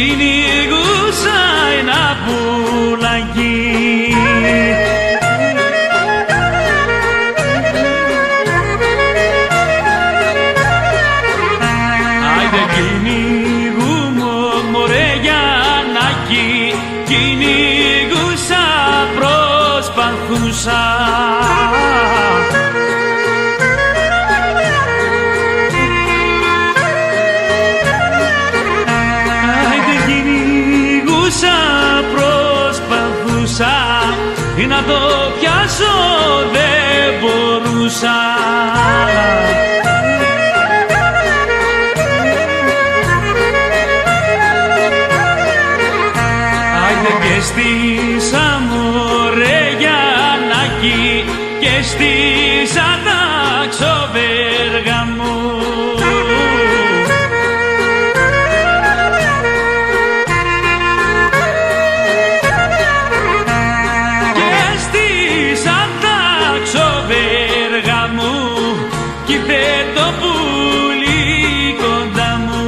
κυνηγούσα ένα πουλάκι. Άιντε κυνηγούμο μωρέ Γιαννάκη, κυνηγούσα προσπαθούσα. Προσπαθούσα να το πιάσω, δεν μπορούσα. Άιντε και στήσα μωρέ Γιαννάκη και στήσα τα ξοβέργα μου. Το πουλί κοντά μου.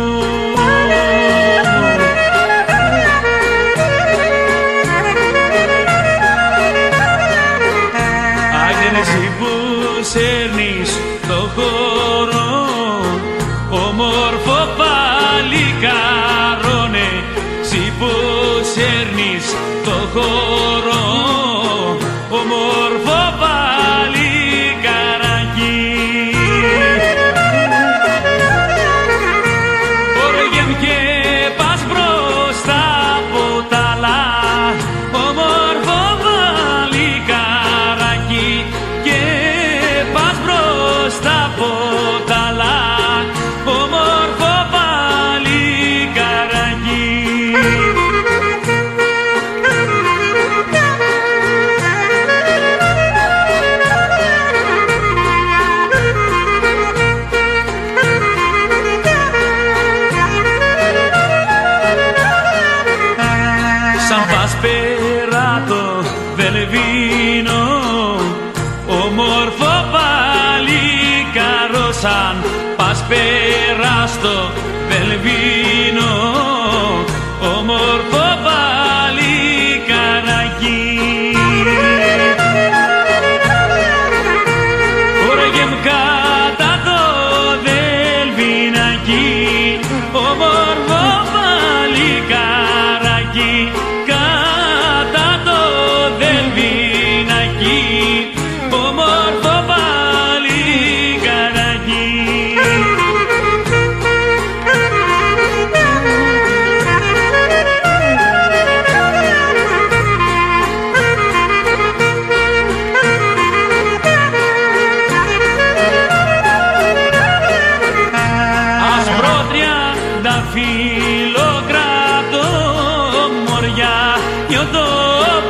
Άγγελε εσύ που σέρνεις το χώρο, όμορφο παλικάρονε, εσύ που σέρνεις το χώρο, όμορφο σαν πας πέρα το Βελβίνο, όμορφο παλικάρο σαν πας πέρα στο Βελβίνο, όμορφο παλικάράκι. Χωράγε μου κατά το Βελβινάκι, όμορφο παλικάράκι. Φιλοκράτο μωριά νιώθω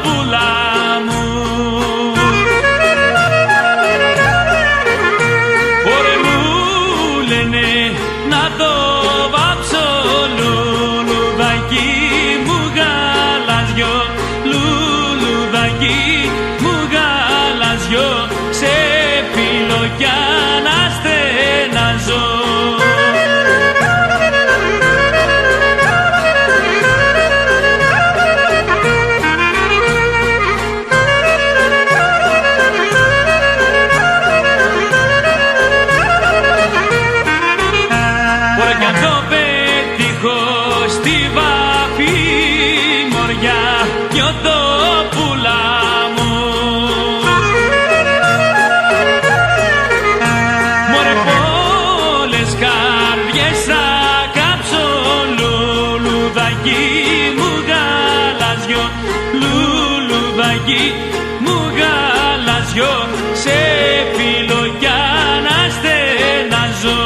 πουλά μου. Ωραία μου λένε να το βάψω, λουλουδάκι μου γαλαζιό, λουλουδάκι μου γαλαζιό, σε φιλοκιά να στεναζώ. Κι αν το πετύχω στη βάφη μωριά, νιώθω πουλά μου. Μωρέ πολλές καρδιές θα κάψω, λουλουδάκι μου γαλαζιό, λουλουδάκι μου γαλαζιό, σε φιλοκιά να στεναζώ.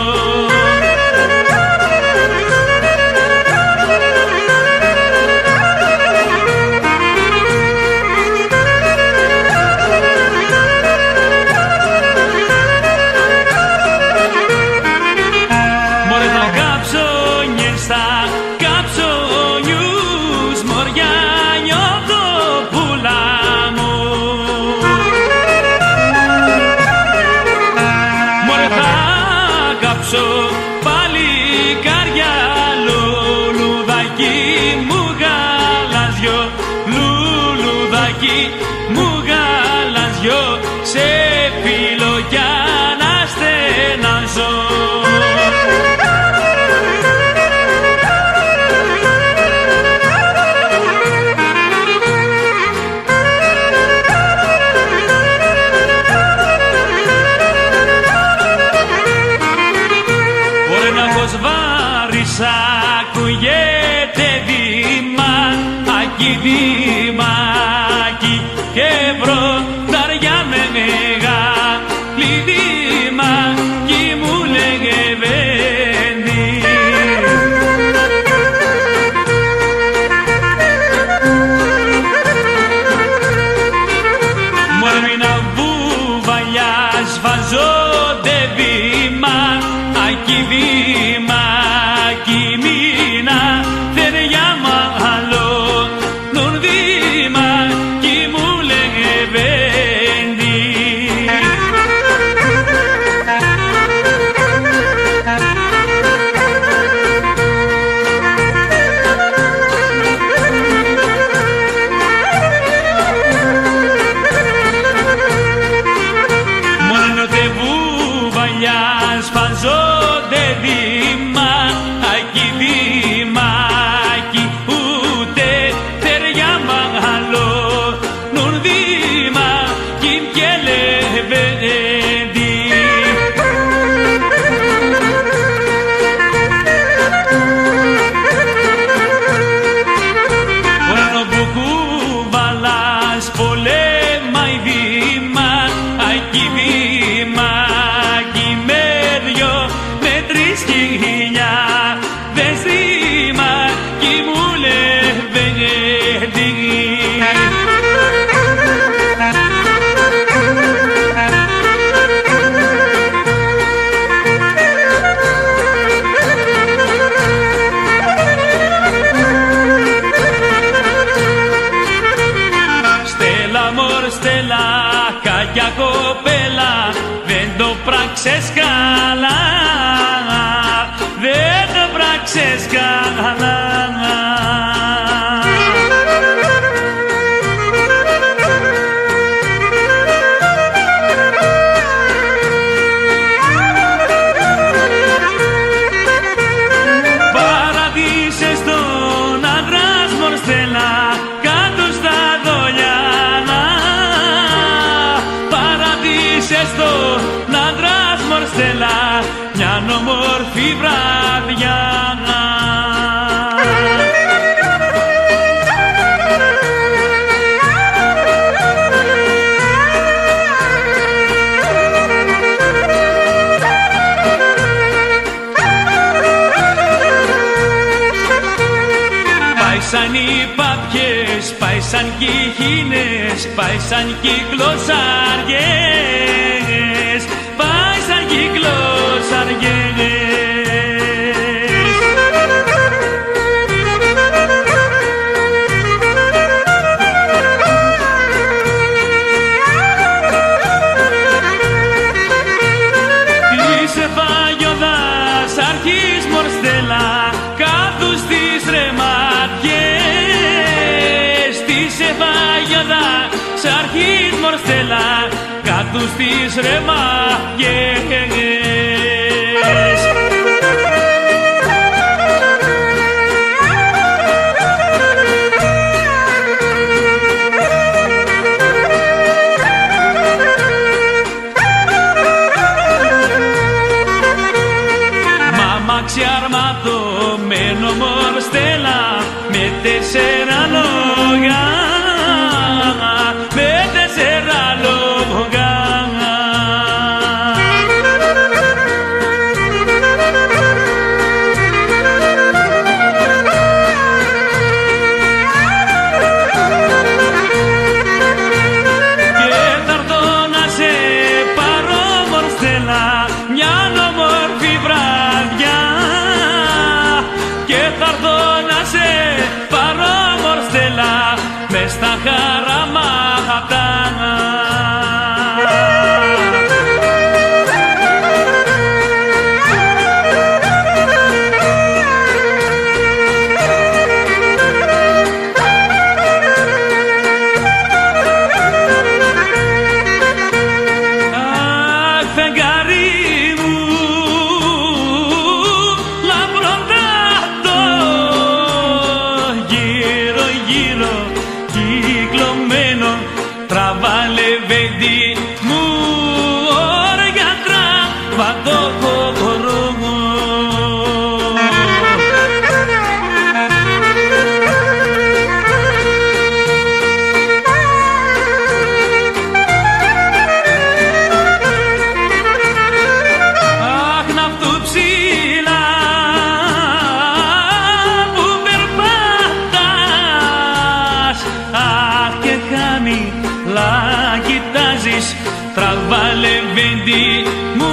Θα κάψω νιούς μωριά, νιώθω πουλά μου. λιοντάρια μεγάλη βήμα κι μου λέγε βέντη. Μορμίνα βουβαλιάς βαζόνται βήμα, ακι βήμα κι μήνα θεριά μάλλον βήμα κι μου λέγε βέντη. Μόνο τε βουβαλιάς βαζόνται βήμα, ακι βήμα κι ούτε θεριά μάλλον βήμα κι μκέλε βέντη. Ουρανό που κουβαλάς πολέμα η βήμα, ακι βήμα κι με δυο με 3.000 ρήμα κι μου λεβέντη. Στέλλα μωρ Στέλλα, κακιά κοπέλα, δεν το πράξες καλά, δεν το πράξες καλά. Παραδείσες τον άντρας μωρ Στέλλα, κάτω στα δολιάνα. Παραδείσες τον άντρας μωρ Στέλλα, μια όμορφη βραδιά. Πάει σαν οι παπιές, πάει σαν κι οι χήνες, πάει σαν κι οι κλωσαριές, πάει σαν κι οι κλωσαριές. Είσαι φαγιωδάς αρχής μωρ Στέλλα, κάθους τις ρεμάτιες. Είσαι φαγιωδάς αρχής μωρ Στέλλα, κάτους τις ρεμάτιες. Μαμάξι αρματωμένο μωρ Στέλλα, με 4 λόγια, με 4 λόγια. Και θα έρθω να σε πάρω μωρ Στέλλα, μια όμορφη βραδιά. Και θα έρθω να σε πάρω αργιάζεις, τραβάλε βέντι μου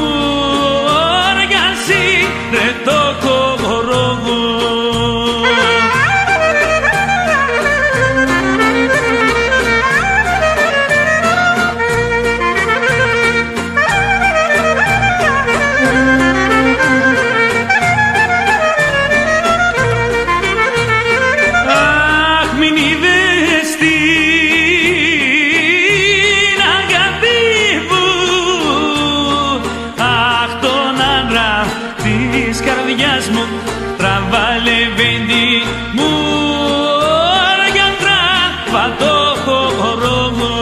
αργιάζει ρε το κορόγο. Τραβάλε βέντι μου για τράβα το κορόμο.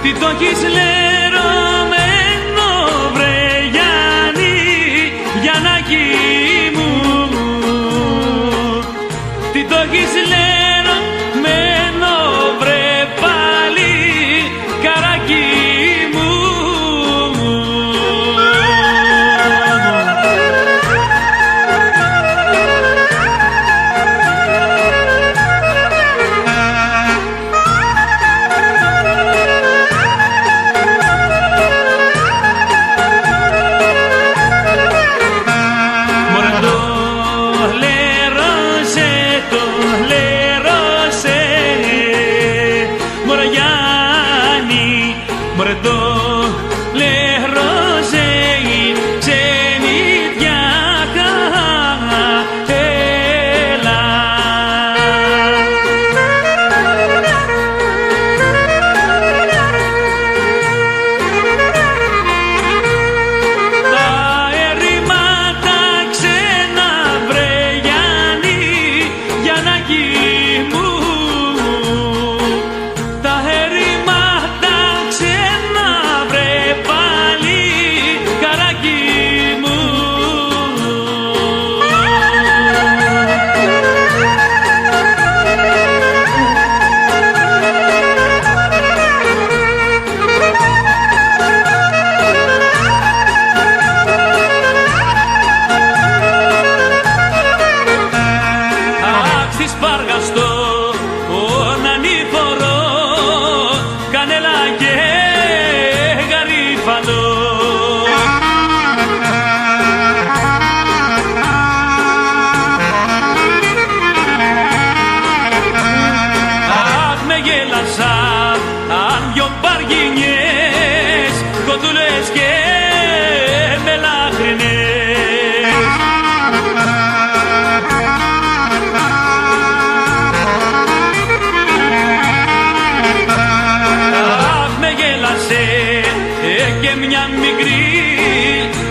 Τι το έχεις λερωμένο βρε Γιάννη, Γιαννάκη μου. Τι το έχεις λερωμένο βρε πάλι καράκι μου. Μωρέ το λερόζε η ξενιτιάκα έλα. Τα ερημάτα ξένα βρε Γιάννη, Γιαννάκη μου. Τα ερημάτα ξένα βρε πάλι καράκι μου. Αχ, στη Σπάργαστο τον ανήφορο κανέλα και γαρίφαλο. Αχ, με γέλασα αν δυο μπαργινιές, κοντούλες και μελάχρινες. Και μια μικρή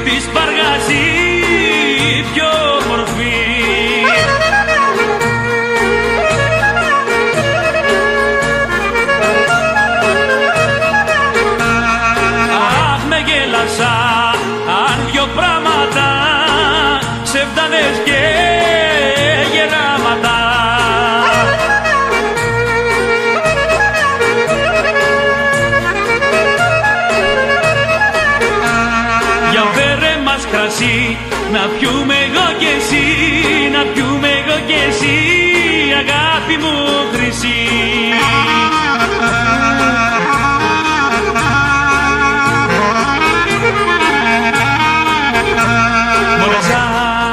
της Σπαργαζή πιο μορφή. Αχ, με γέλασα αν δυο πράγματα ψευδάδες και γεράματα. Να πιούμε εγώ κι εσύ, να πιούμε εγώ κι εσύ, αγάπη μου χρυσή. Μωρέ σαν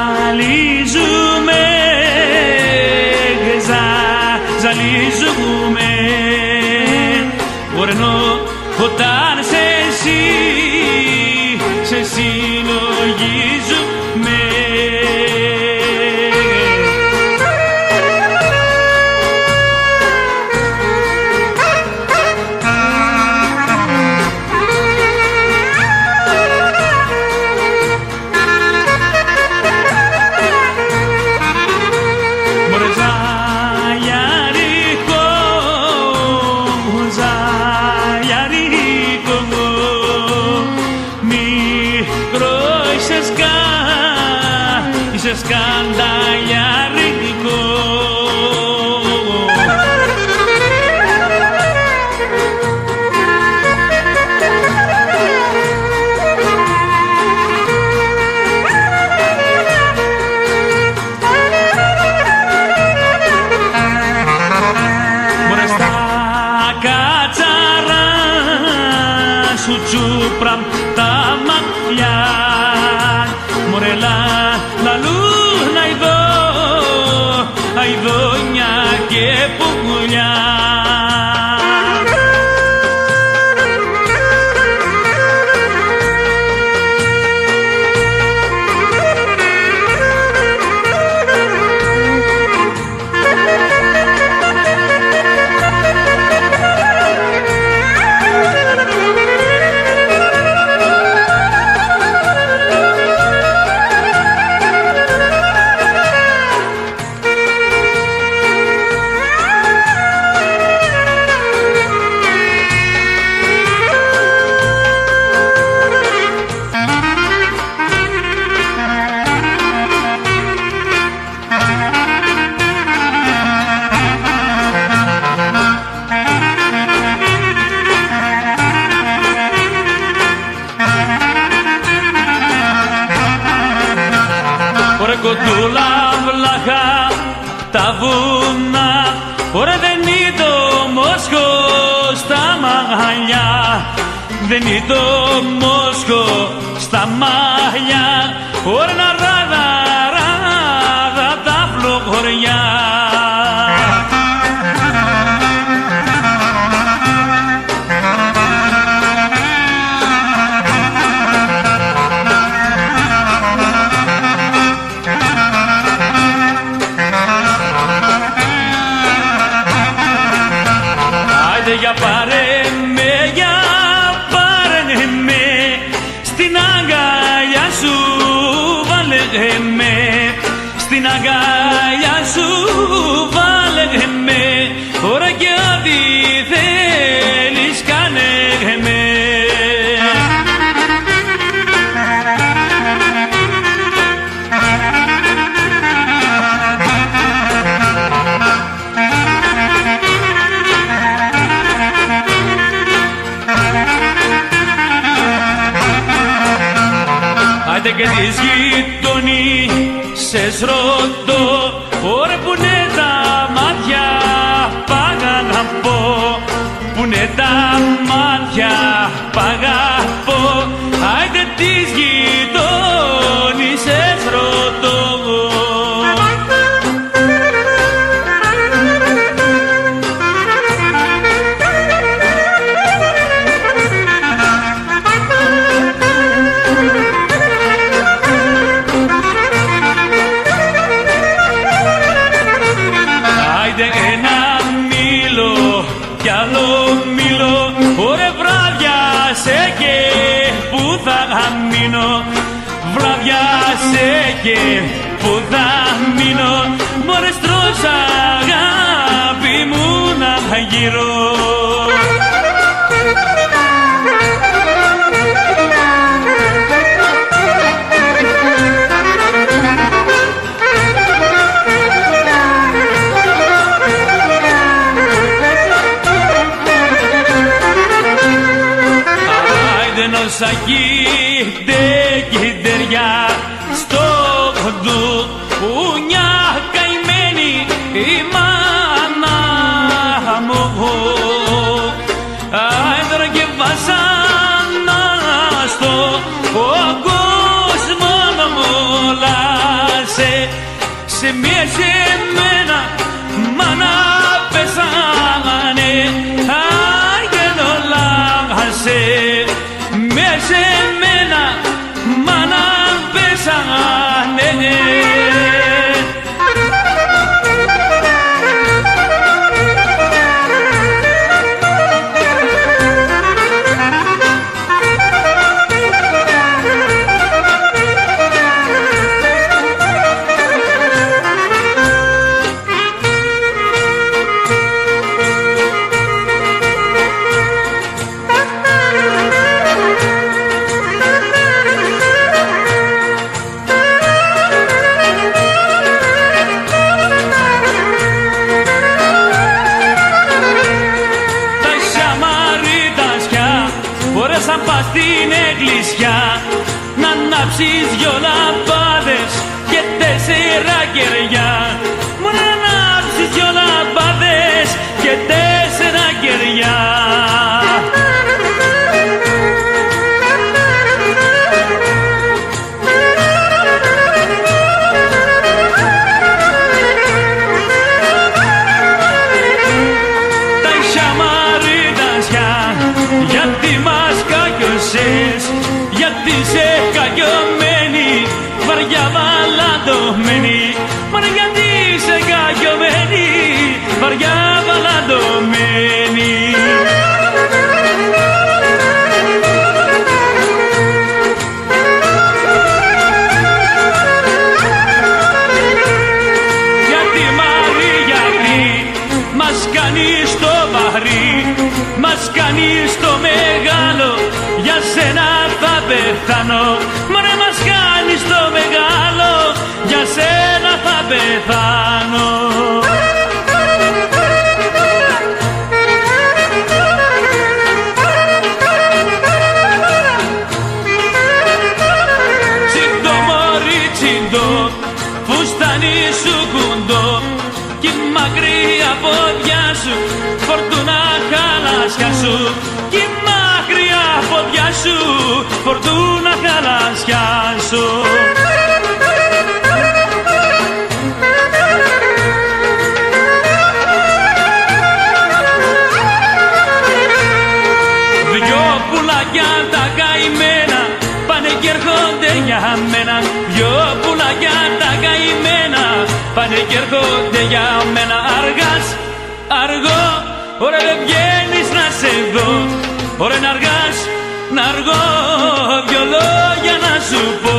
σε σκανταλιάρικο. Τσούπραμ τα μαλλιά, μωρέ λαλούν αηδόνια και πουλιά. Κοντούλα βλαχά τα βουνά, ωραία δεν είναι το Μόσχο στα μαλλιά, δεν είναι το Μόσχο στα μαλλιά, ωραία να ράδα τα φλογοριά. Για πάρε με, στην αγκαλιά σου βάλε με, στην αγκαλιά σου βάλε με, ώρα και ό,τι θέλεις κάνε με. Άιντε και τις γειτονίσες ρωτώ, ωραία που είναι τα μάτια π' αγαπώ, που είναι τα μάτια π' αγαπώ. Άιντε τις γειτονίσες ρωτώ. Ένα μήλο κι άλλο μήλο, ωραία βράδιασε και που θα μείνω, βράδιασε και που θα μείνω, μωρέ στρως αγάπη μου να γύρω. Όσα κιντεριά στο κοντούνια καημένη η μάνα μου, άιδρα και βασάνα στο κόσμο να μολάσε, σε μία σε μένα μάνα πεσάνε, αγγελολάσε. Σε μένα μάνα πέσανε. ανάψεις δυο λαμπάδες και 4 κεριά. Μόνο να ανάψεις δυο λαμπάδες και 4 κεριά. Γιατί είσαι καγιωμένη, βαριά βαλαντωμένη. Μόνο γιατί είσαι καγιωμένη, βαριά βαλαντωμένη. Γιατί Μαρή, γιατί μας κάνεις το βαρύ, μας κάνεις το μεγάλο, για σένα θα πεθάνω. Μωρέ μας κάνεις το μεγάλο, για σένα θα πεθάνω. Τσιντό μωρί τσιντό, φουστάνι σου κουντό, κι μακριά πόδια σου, φορτούνα χαλάσια σου. Κι μακριά πόδια σου, φορτούνα χαλάσια σου. Δυο πουλάκια τα καημένα πάνε κι έρχονται για μένα. Δυο πουλάκια τα καημένα πάνε κι έρχονται για μένα. Αργάς, αργό, ωραία δεν βγαίνεις να σε δω. Ωραία να αργάς, να αργώ, δυο λόγια να σου πω.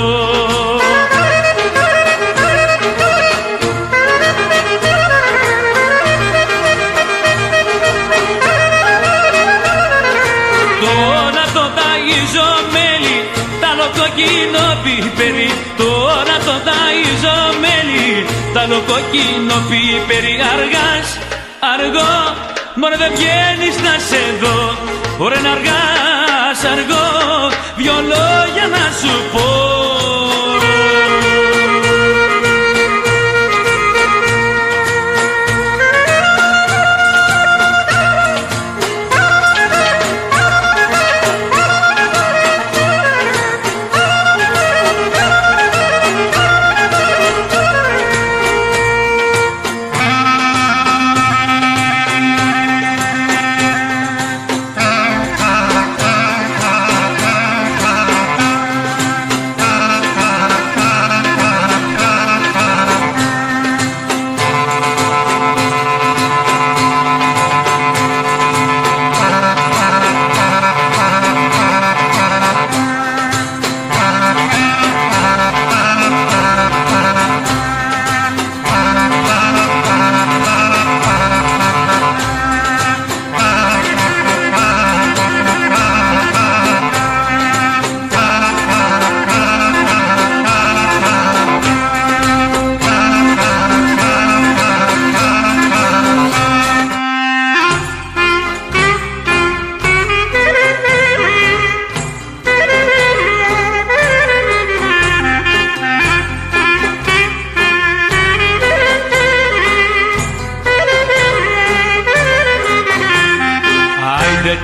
Τώρα το ταΐζω μέλι, τ' άλλο κόκκινο πιπέρι. Τώρα το ταΐζω μέλι, τ' άλλο κόκκινο πιπέρι. Αργάς, αργό, μόνο δεν βγαίνεις να σε δω. Ωραία να αργάς, αργό, δυο λόγια να σου πω.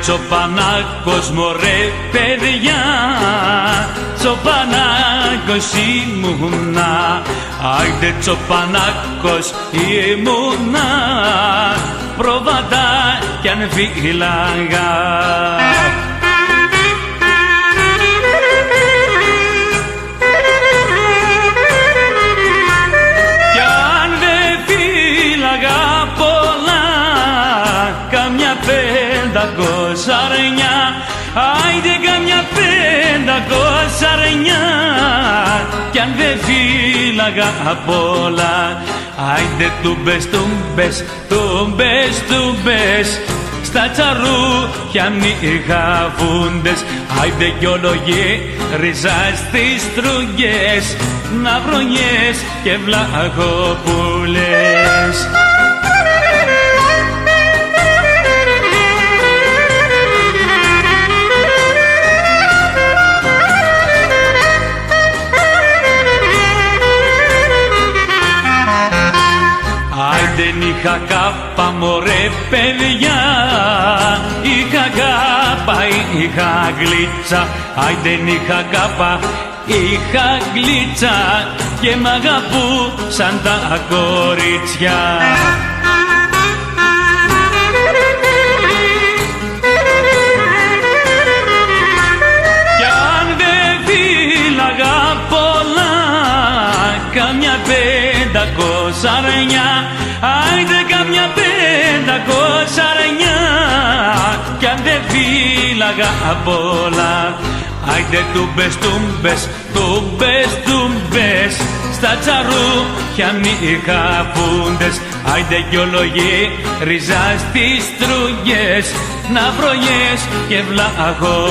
Τσοπανάκος μωρέ παιδιά, Τσοπανάκος ήμουνα. Άιντε Τσοπανάκος ήμουνα, προβατά κι αν φύλαγα. Κι αν δεν φύλαγα πολλά, καμιά 500 αρνιά, άιντε καμιά 500 αρνιά. Κι αν δεν φύλαγα απ' όλα, άιντε τούμπες, τούμπες, τούμπες, τούμπες, στα τσαρούχια μνήχα φούντες. Άιντε κι όλο γύριζα στις τρούγκες, ναυρονιές και βλαχοπούλες. είχα κάπα μωρέ παιδιά, είχα κάπα, είχα γλίτσα. Άιντεν είχα κάπα, είχα γλίτσα και μ' αγαπούσαν τα κορίτσια. Κι αν δεν φύλαγα πολλά, καμιά 500 αρνιά, άιντε καμιά 500 αρνιά. Κι αν δεν φύλαγα πολλά, άιντε τούμπες, τούμπες, τούμπες, τούμπες, στα τσαρούχια μη είχα φούντες. Άιντε κι ριζά στις τρούγες, ναυρογιές και βλαχοπούλες.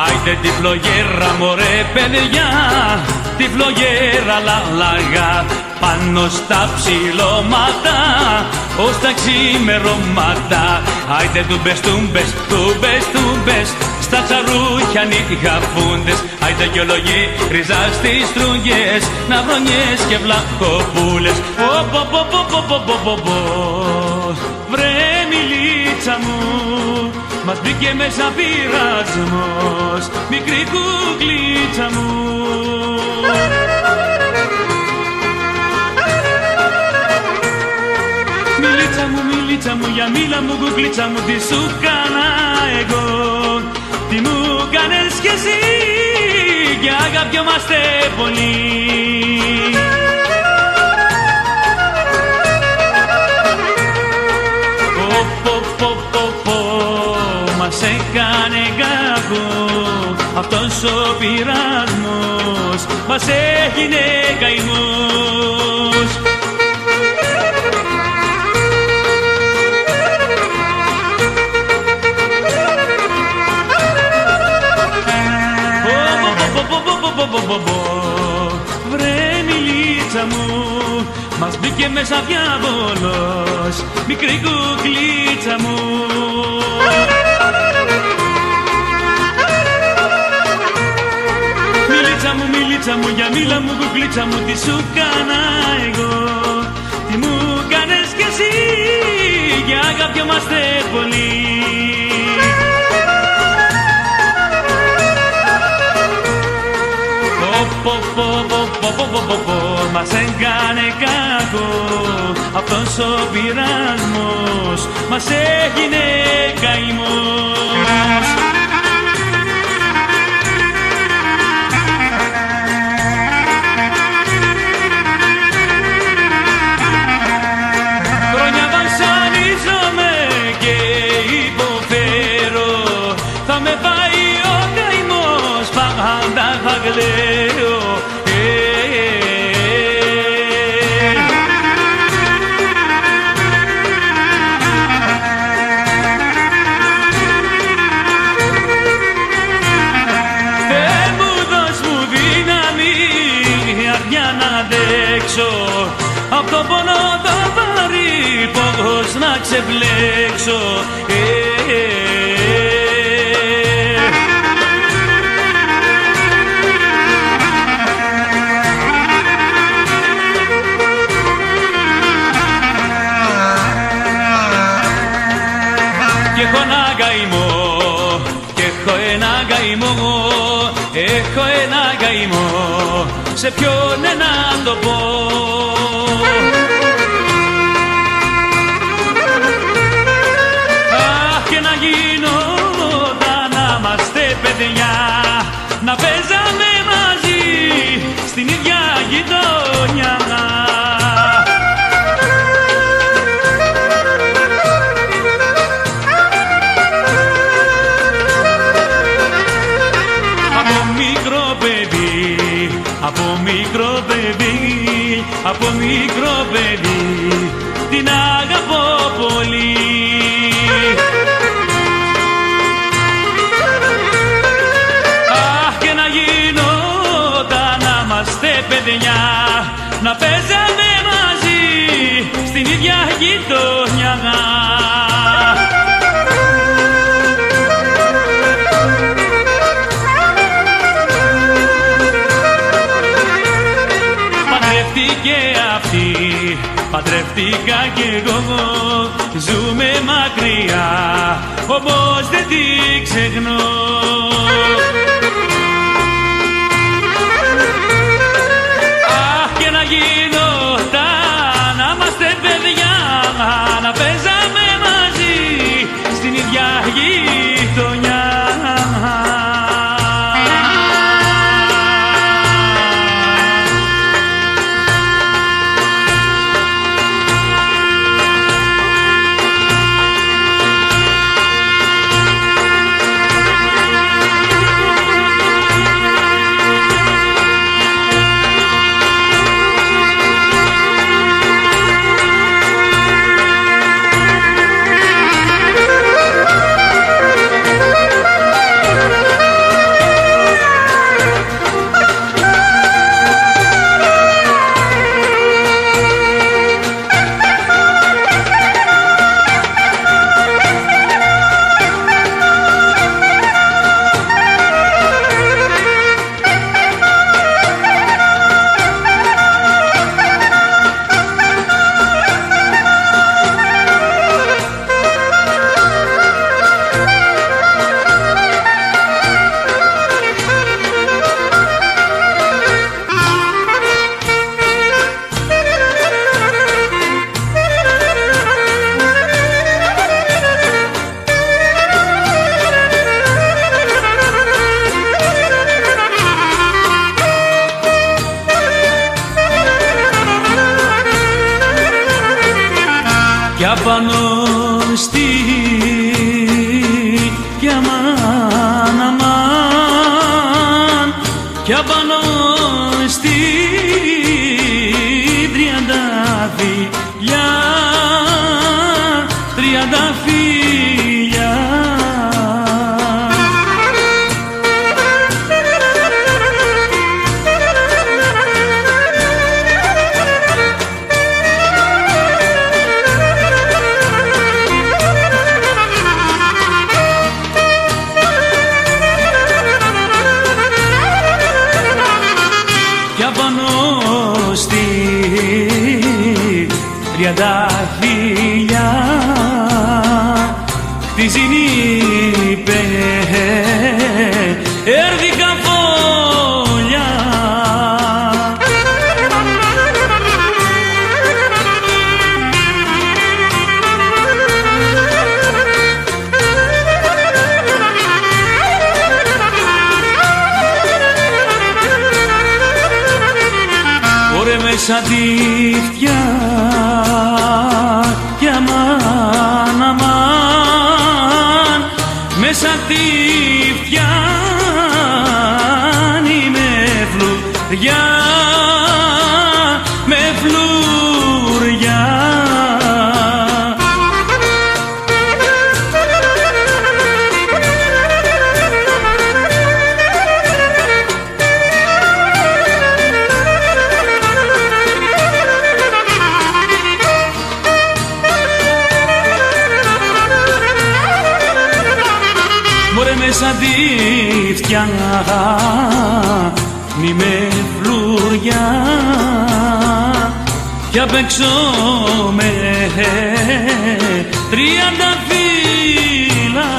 Άιντε τη φλογέρα μωρέ παιδιά, τη φλογέρα λαλαγά, πάνω στα ψηλώματα ως τα ξημερώματα. Άιντε τούμπες, τούμπες, τούμπες, τούμπες, στα τσαρούχια νύχα φούντες. Άιντε κι ριζά στις τρούγες, ναυρονιές και βλαχοπούλες. Βρε μιλίτσα μου, μας μπήκε μέσα πειρασμός, μικρή κουκλίτσα μου. Μιλίτσα μου, μιλίτσα μου, για μίλα μου, κουκλίτσα μου, τι σου κάνα εγώ, τι μου κάνες κι εσύ, κι αγαπιόμαστε πολύ. Μας έκανε κακό αυτός ο πειρασμός, μας έγινε καημός. Βρε μιλίτσα μου, μας μπήκε μέσα διάβολος, μικρή κουκλίτσα μου. Μιλίτσα μου, για μίλα μου, κουκλίτσα μου, τι σου κάνα εγώ, τι μου κάνες κι εσύ, και αγαπιόμαστε πολύ. Μας έκανε κακό αυτός ο πειρασμός, μας έγινε καημός. Χρόνια βασανίζομαι και υποφέρω, θα με πάει ο καημός, πάντα θα κλαίω. Απ' το πόνο το βαρύ πώς να ξεπλέξω. Και έχω ένα καημό, και έχω ένα καημό, έχω ένα καημό, σε ποιον να το πω. Αχ, και να γίνονταν να είμαστε να παίζαμε μαζί στην ίδια γειτονιά. Από μικρό παιδί την αγαπώ πολύ. Αχ, και να γινόταν να είμαστε παιδιά, να παίζαμε μαζί στην ίδια γειτονιά. Παντρεύτηκα κι εγώ, ζούμε μακριά, όμως δεν τη ξεχνώ. Αχ, και να γινόταν να είμαστε παιδιά, να παίζαμε μαζί στην ίδια γειτονιά. Κι απάνω στη κι αμάν αμάν, κι απάνω στη τριανταφυλλιά, τριανταφυλλιά. Τριανταφυλλιά χτίζουν οι πέρδικα φωλιά. Ωρε μέσα τη φτιά κι αμάν αμάν, μέσα τη φτιάνει με φλουριά, με φλουριά. Μέσα τη φτιάνει με φλουριά κι απ' έξω με τριανταφύλλα.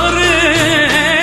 Ωραία,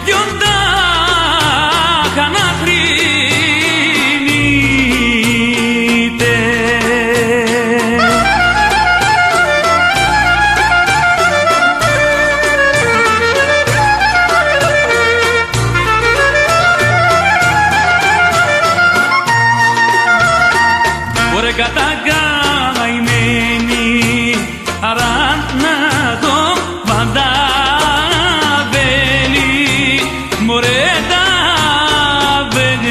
γιοντά καναχρίνητε. Ωρε καταγκαημένη αράννατο βανταβέλη, μωρέ τα βέλη.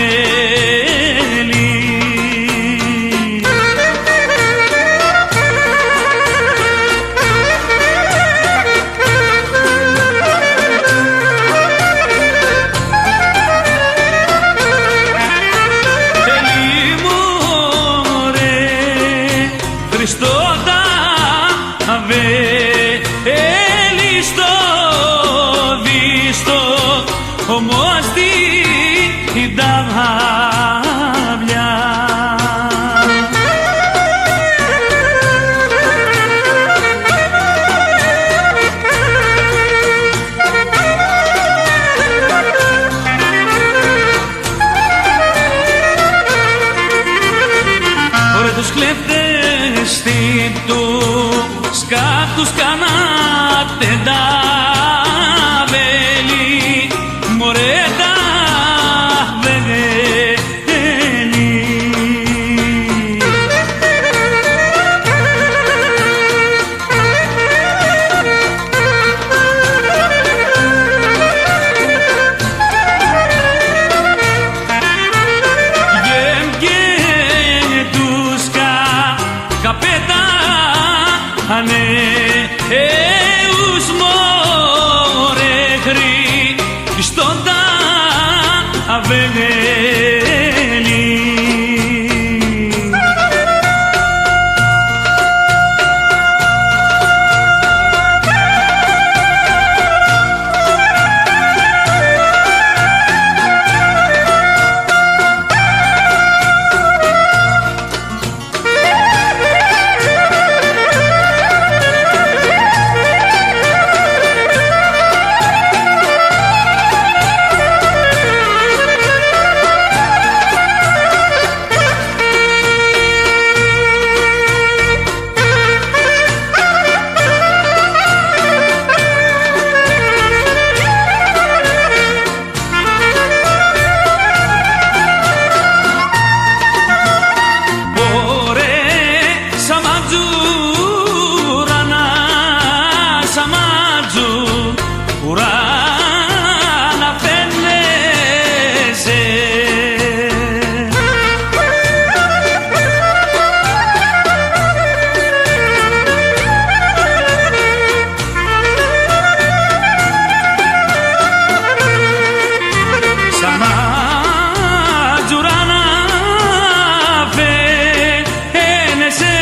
Χριστότα αβέλιστο δίστο όμως την ταυλιά. Ωραία τους κλέφτες στην τους κάτους κανάτε τα βέλη, μωρέ τα βέλη. Ανέους μωρέ Χριστόντα αβέλη. Ουράνα φαίνεσαι, σαν ματζουράνα φαίνεσαι,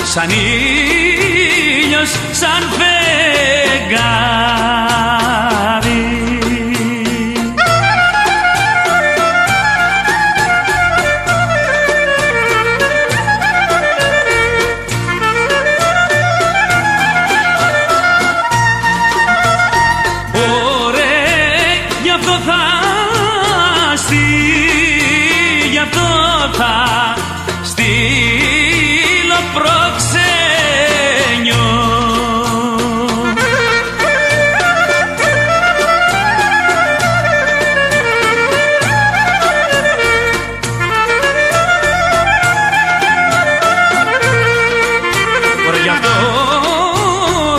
σαν ήλιος, σαν φεγγάρι. Ωραία, γι' αυτό θα γι' αυτό θα στείλω προξένιο.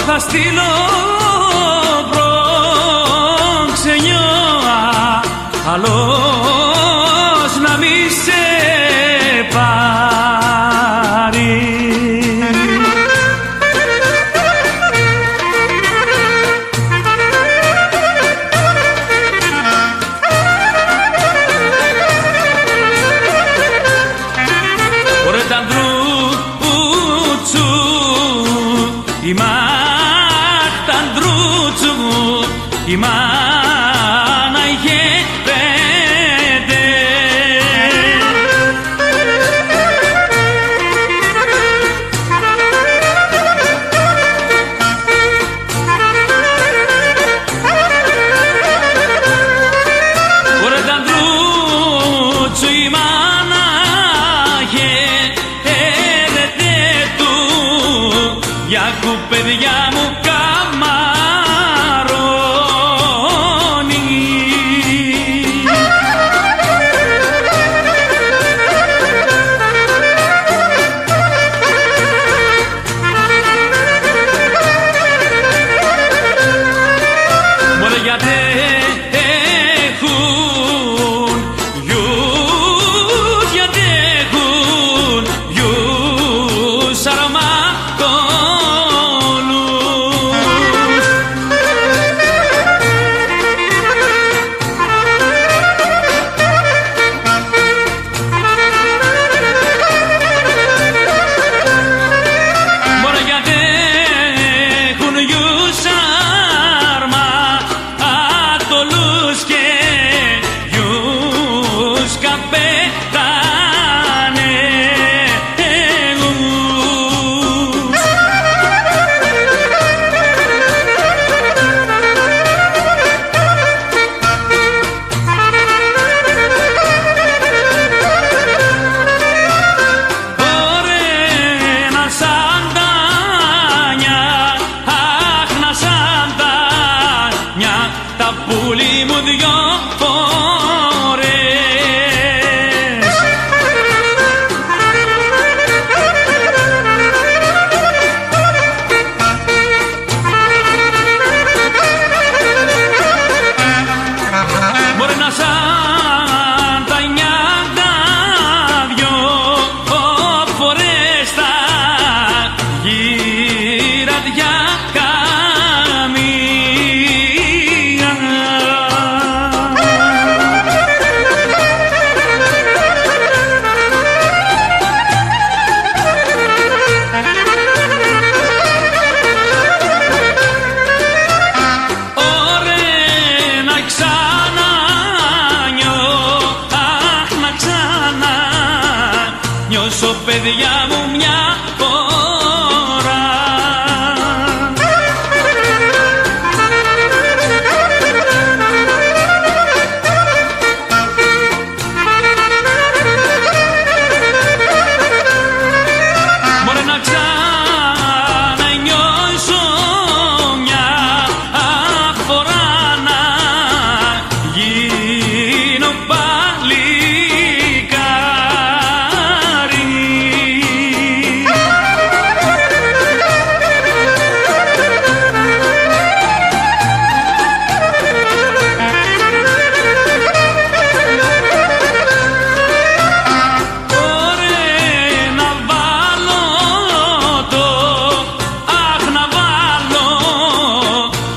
Θα στείλω προξενιό, άλλος να μη σε πάρει. Ωραία τα ντρούτσου, η η μάνα είχε πέντε. αντέχουν γιους, γιατί έχουν γιους αρωματόλους. Μόνο γιατί έχουν γιους αρωματόλους και γιους καπετάνους. Ωραία να σαν τα νιά, αχ να σαν τα νιά, τα πουλί μου δυο φορές. Μπορεί να σαν τα νιά τα δυο φορές τα γυρατιά καμία. Ωραία να ξανανιώ, αχ να ξανανιώσω παιδιά μου μια φορά. Μωρέ να ξανανιώσω μια φορά, να γίνω παλικάρι. Ωραία να βάλω το, αχ να βάλω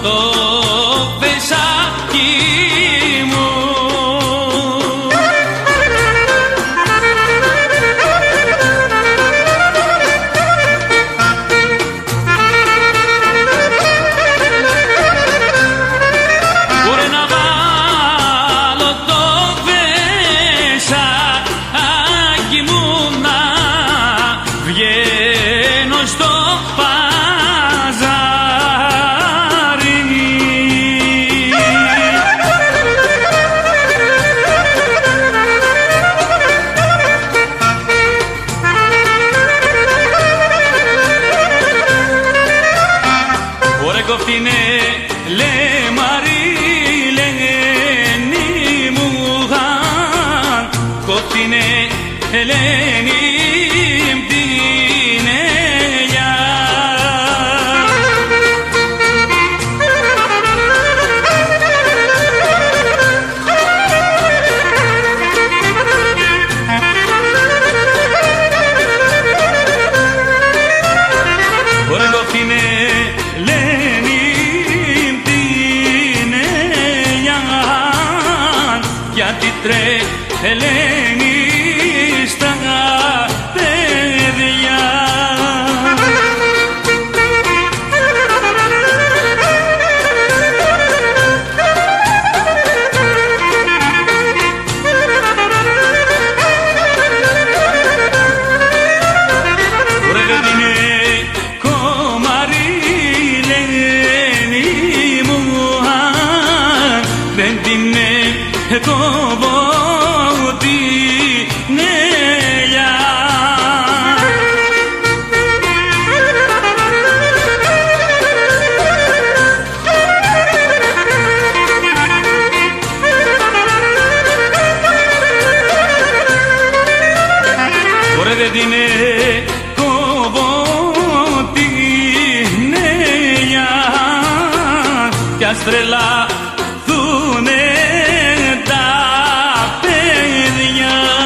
το πεσάκι μου. Ωραία να βάλω το πεσάκι μου, να βγαίνω στο παζάρι. Ωραία κοφτίνε λεμαρί λένη μου, κοφτίνε Ελένη την ελιά. Ωραία κοφτίνε Ελένη την ελιά, γιατί τρελαίνει στα παιδιά. Ωραία δεν είναι κομμάρι λένη μου, δεν την κόβω την ελιά. Ωραία δεν την κόβω την ελιά, κι ας τρελά έρθουνε τα παιδιά.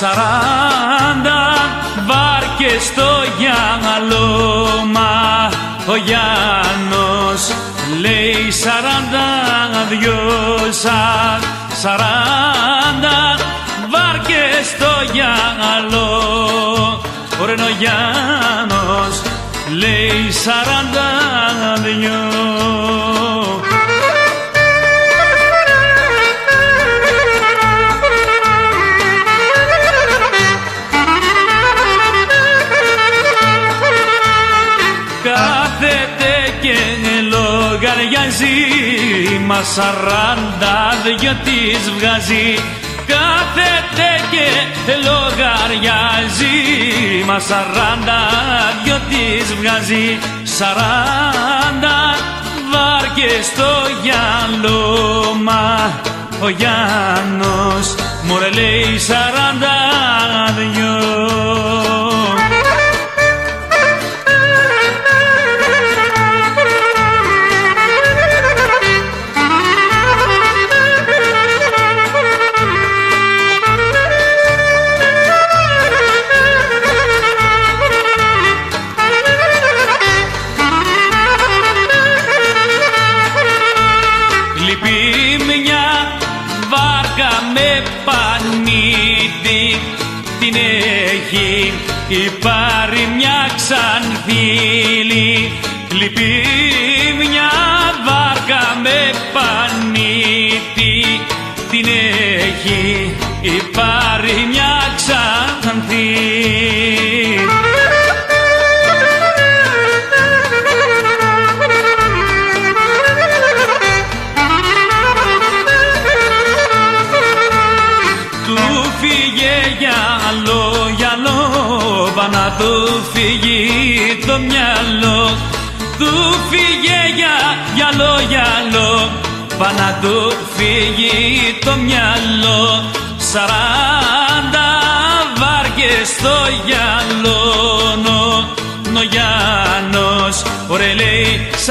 40 βάρκες στο γυαλό, μα ο Γιάννος λέει 42 40 βάρκες στο γυαλό. Ωραία, ο Γιάννος λέει 42. Κάθεται και λογαριάζει, μα 42 της βγάζει. Κάθεται και λογαριάζει, μα 42 της βγάζει. 40 βάρκες στο γυαλό, μα ο Γιάννος μωρέ λέει 42. Με πανίδι την έχει πάρει μια ξανθήλη. Λυπεί μια βάρκα με πανίδι την έχει πάρει μια ξανθήλη. Να του φύγει το μυαλό, του φύγε γυαλό, γυαλό, να του φύγει το μυαλό. 40 βάρκες στο γυαλό, ο Γιάννος ωραία λέει 42.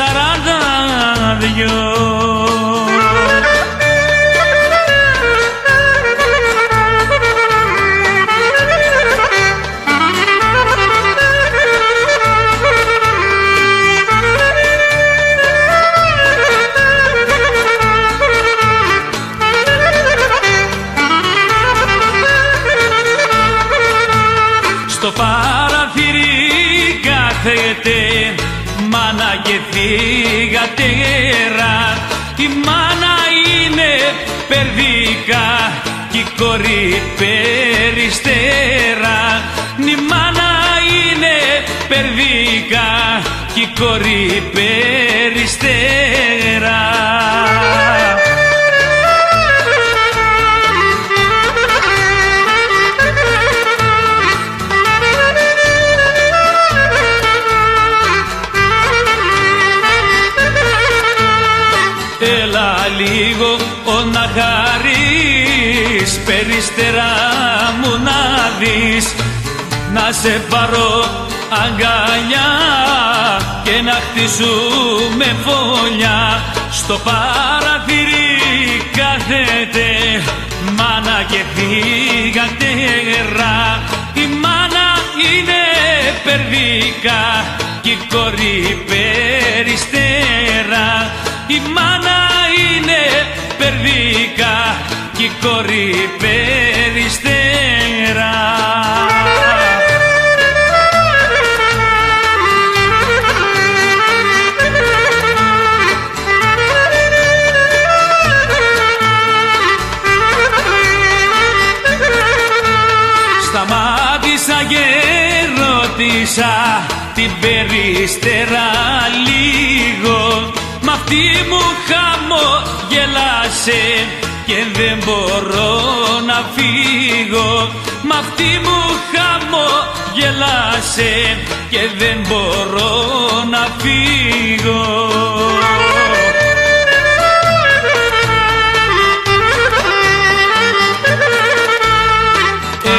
Στο παραθύρι κάθεται μάνα και θυγατέρα. Η μάνα είναι περδικά κι η κόρη περιστέρα. Η μάνα είναι περδικά κι η κόρη περιστέρα. Έλα λίγο να χαρείς, περίστερά μου να δεις, να σε πάρω αγκαλιά και να χτίσουμε φωλιά. Στο παραθύρι κάθεται μάνα και θυγατέρα. Η μάνα είναι περδικά κι η κόρη περιστέρα. Η μάνα είναι περδικά κι η κόρη περιστέρα. Σταμάτησα και ρώτησα την περιστέρα λίγο, μ' αυτή μου χαμογελάσε και δεν μπορώ να φύγω. Μ' αυτή μου χαμογελάσε και δεν μπορώ να φύγω.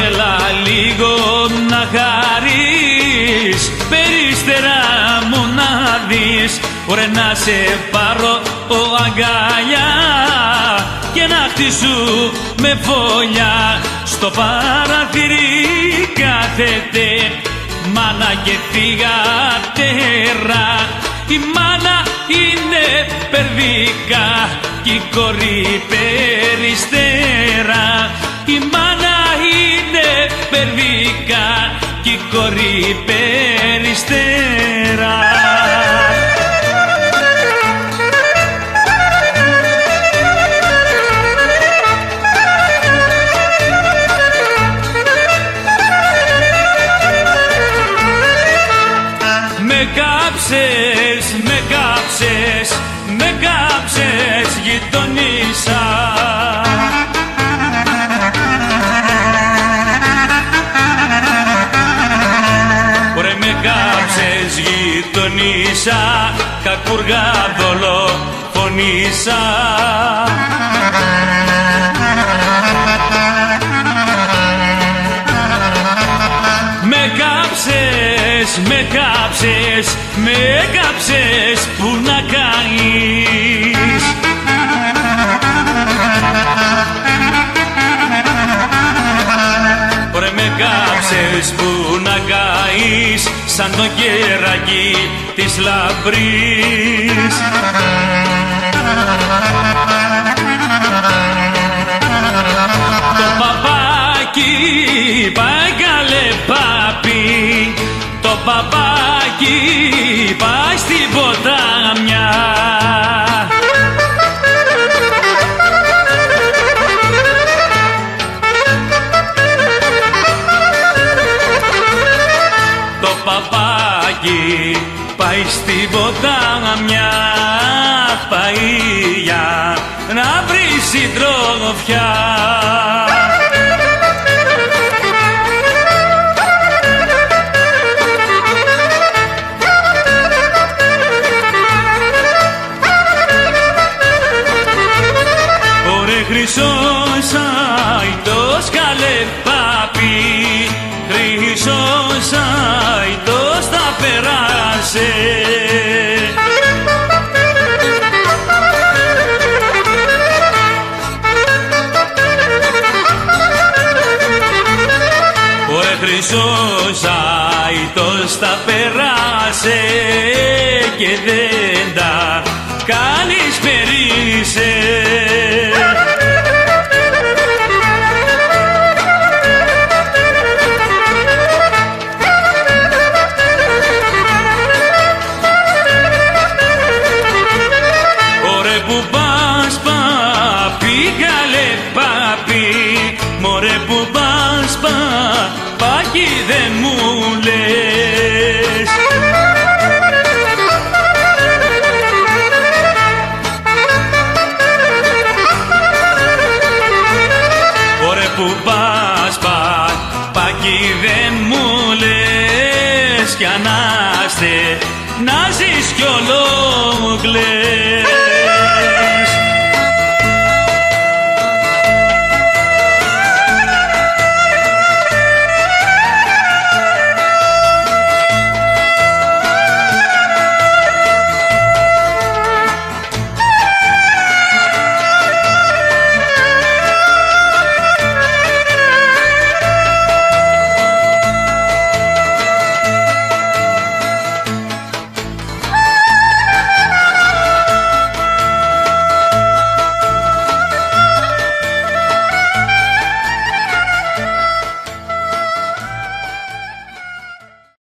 Έλα λίγο να χαρείς, περίστερα μου να δεις, ωραία να σε πάρω αγκαλιά και να χτίσουμε φωλιά. στο παραθύρι κάθεται, μάνα και θυγατέρα. Η μάνα είναι περδικά κι η κόρη περιστέρα. Η μάνα είναι περδικά κι η κόρη περιστέρα. Με κάψες γειτονίσα. Ωραία με κάψες γειτονίσα, κακούργα δολοφονίσα. Με κάψες που να καείς. Ωραία με κάψες που να καείς, σαν το κεράκι της λαμπρής. Το παπάκι πάει καλέ πάπι, το παπάκι πάει στην ποτάμια. Το παπάκι πάει στην ποτάμια, πάει για να βρει συντροφιά. Χρυσός αητός καλέ πάπι, χρυσός αητός θα περάσει. Ωραία χρυσός αητός θα περάσει και δεν τα κάνεις περίσε. Μωρέ που πας παπάκι δεν μου λες. Μωρέ που πας παπάκι δεν μου λες, κι ανάστε να ζεις κι ολόγλες.